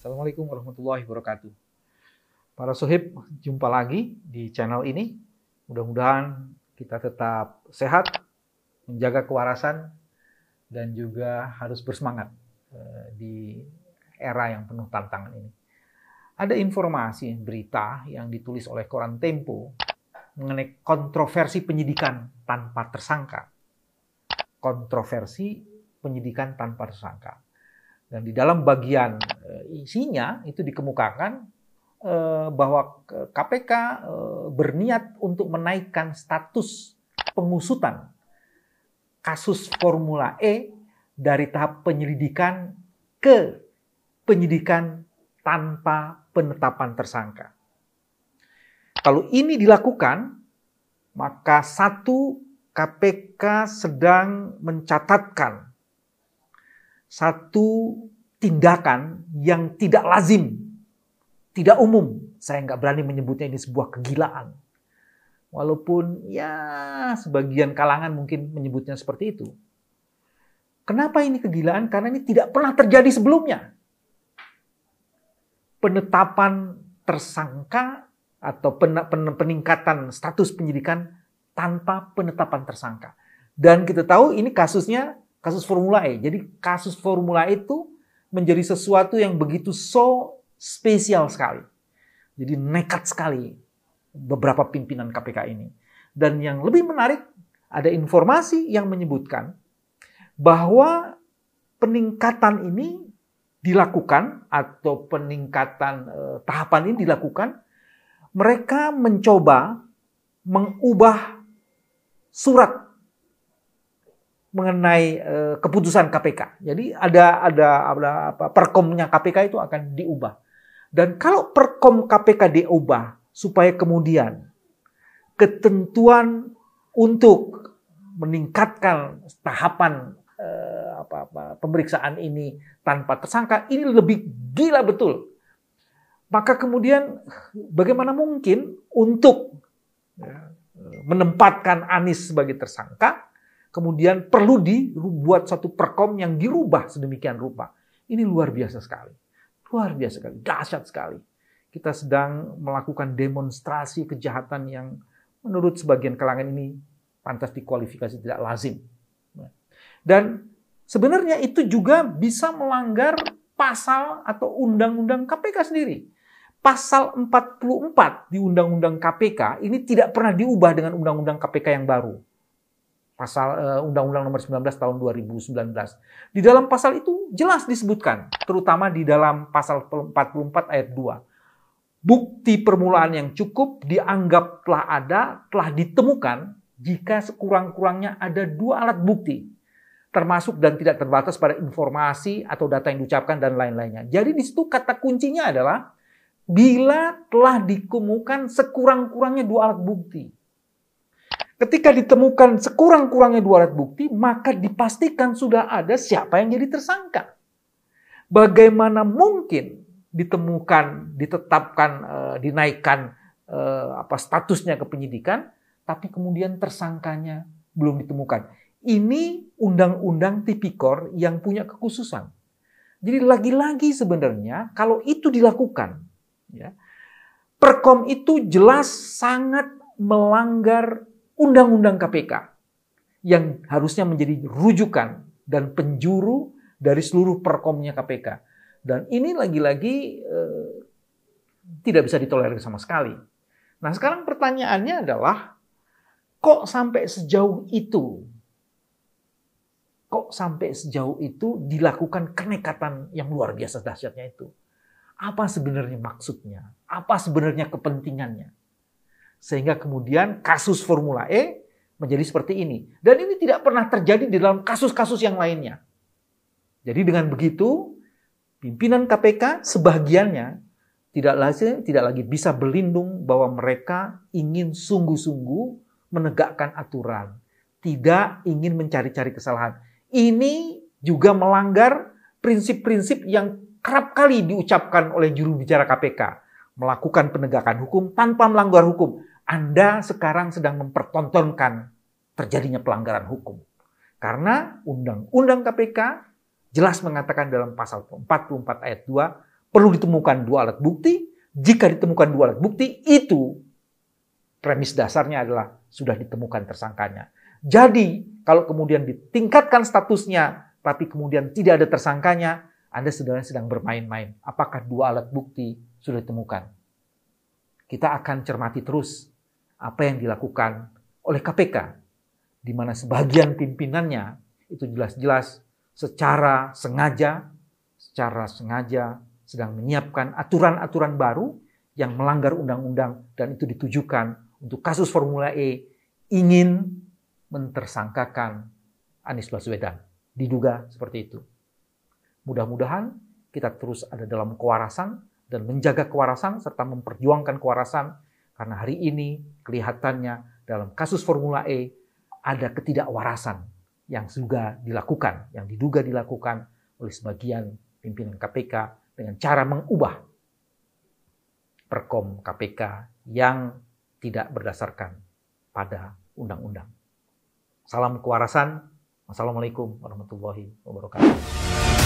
Assalamualaikum warahmatullahi wabarakatuh. Para sohib, jumpa lagi di channel ini. Mudah-mudahan kita tetap sehat, menjaga kewarasan, dan juga harus bersemangat di era yang penuh tantangan ini. Ada informasi, berita yang ditulis oleh koran Tempo mengenai kontroversi penyidikan tanpa tersangka. Kontroversi penyidikan tanpa tersangka. Dan di dalam bagian isinya itu dikemukakan bahwa KPK berniat untuk menaikkan status pengusutan kasus Formula E dari tahap penyelidikan ke penyidikan tanpa penetapan tersangka. Kalau ini dilakukan, maka satu, KPK sedang mencatatkan satu tindakan yang tidak lazim, tidak umum. Saya nggak berani menyebutnya ini sebuah kegilaan. Walaupun ya sebagian kalangan mungkin menyebutnya seperti itu. Kenapa ini kegilaan? Karena ini tidak pernah terjadi sebelumnya. Penetapan tersangka atau peningkatan status penyidikan tanpa penetapan tersangka. Dan kita tahu ini kasusnya kasus Formula E. Jadi kasus Formula E itu menjadi sesuatu yang begitu spesial sekali. Jadi nekat sekali beberapa pimpinan KPK ini. Dan yang lebih menarik, ada informasi yang menyebutkan bahwa peningkatan ini dilakukan atau peningkatan tahapan ini dilakukan, mereka mencoba mengubah surat mengenai keputusan KPK. Jadi ada perkomnya KPK itu akan diubah. Dan kalau perkom KPK diubah supaya kemudian ketentuan untuk meningkatkan tahapan pemeriksaan ini tanpa tersangka ini lebih gila betul. Maka kemudian bagaimana mungkin untuk menempatkan Anies sebagai tersangka, kemudian perlu dibuat satu perkom yang dirubah sedemikian rupa. Ini luar biasa sekali. Luar biasa sekali. Dahsyat sekali. Kita sedang melakukan demonstrasi kejahatan yang menurut sebagian kalangan ini pantas dikualifikasi tidak lazim. Dan sebenarnya itu juga bisa melanggar pasal atau undang-undang KPK sendiri. Pasal 44 di Undang-Undang KPK ini tidak pernah diubah dengan Undang-Undang KPK yang baru. Pasal Undang-Undang nomor 19 tahun 2019. Di dalam pasal itu jelas disebutkan, terutama di dalam pasal 44 ayat 2. Bukti permulaan yang cukup dianggap telah ada, telah ditemukan jika sekurang-kurangnya ada 2 alat bukti, termasuk dan tidak terbatas pada informasi atau data yang diucapkan dan lain-lainnya. Jadi di situ kata kuncinya adalah bila telah ditemukan sekurang-kurangnya 2 alat bukti. Ketika ditemukan sekurang-kurangnya 2 alat bukti, maka dipastikan sudah ada siapa yang jadi tersangka. Bagaimana mungkin ditemukan, ditetapkan, dinaikkan statusnya ke penyidikan, tapi kemudian tersangkanya belum ditemukan. Ini undang-undang tipikor yang punya kekhususan. Jadi lagi-lagi sebenarnya kalau itu dilakukan, ya, perkom itu jelas sangat melanggar Undang-Undang KPK yang harusnya menjadi rujukan dan penjuru dari seluruh perkomnya KPK. Dan ini lagi-lagi tidak bisa ditolerir sama sekali. Nah sekarang pertanyaannya adalah, kok sampai sejauh itu? Kok sampai sejauh itu dilakukan kenekatan yang luar biasa dahsyatnya itu? Apa sebenarnya maksudnya? Apa sebenarnya kepentingannya? Sehingga kemudian kasus Formula E menjadi seperti ini. Dan ini tidak pernah terjadi di dalam kasus-kasus yang lainnya. Jadi dengan begitu, pimpinan KPK sebagiannya tidak lagi bisa berlindung bahwa mereka ingin sungguh-sungguh menegakkan aturan. Tidak ingin mencari-cari kesalahan. Ini juga melanggar prinsip-prinsip yang kerap kali diucapkan oleh juru bicara KPK. Melakukan penegakan hukum tanpa melanggar hukum. Anda sekarang sedang mempertontonkan terjadinya pelanggaran hukum. Karena Undang-Undang KPK jelas mengatakan dalam pasal 44 ayat 2 perlu ditemukan 2 alat bukti. Jika ditemukan 2 alat bukti, itu premis dasarnya adalah sudah ditemukan tersangkanya. Jadi, kalau kemudian ditingkatkan statusnya, tapi kemudian tidak ada tersangkanya, Anda sebenarnya sedang bermain-main. Apakah 2 alat bukti sudah ditemukan? Kita akan cermati terus apa yang dilakukan oleh KPK, di mana sebagian pimpinannya itu jelas-jelas secara sengaja sedang menyiapkan aturan-aturan baru yang melanggar undang-undang, dan itu ditujukan untuk kasus Formula E, ingin mentersangkakan Anies Baswedan. Diduga seperti itu. Mudah-mudahan kita terus ada dalam kewarasan dan menjaga kewarasan serta memperjuangkan kewarasan, karena hari ini kelihatannya dalam kasus Formula E ada ketidakwarasan yang diduga dilakukan oleh sebagian pimpinan KPK dengan cara mengubah perkom KPK yang tidak berdasarkan pada undang-undang. Salam kewarasan. Wassalamualaikum warahmatullahi wabarakatuh.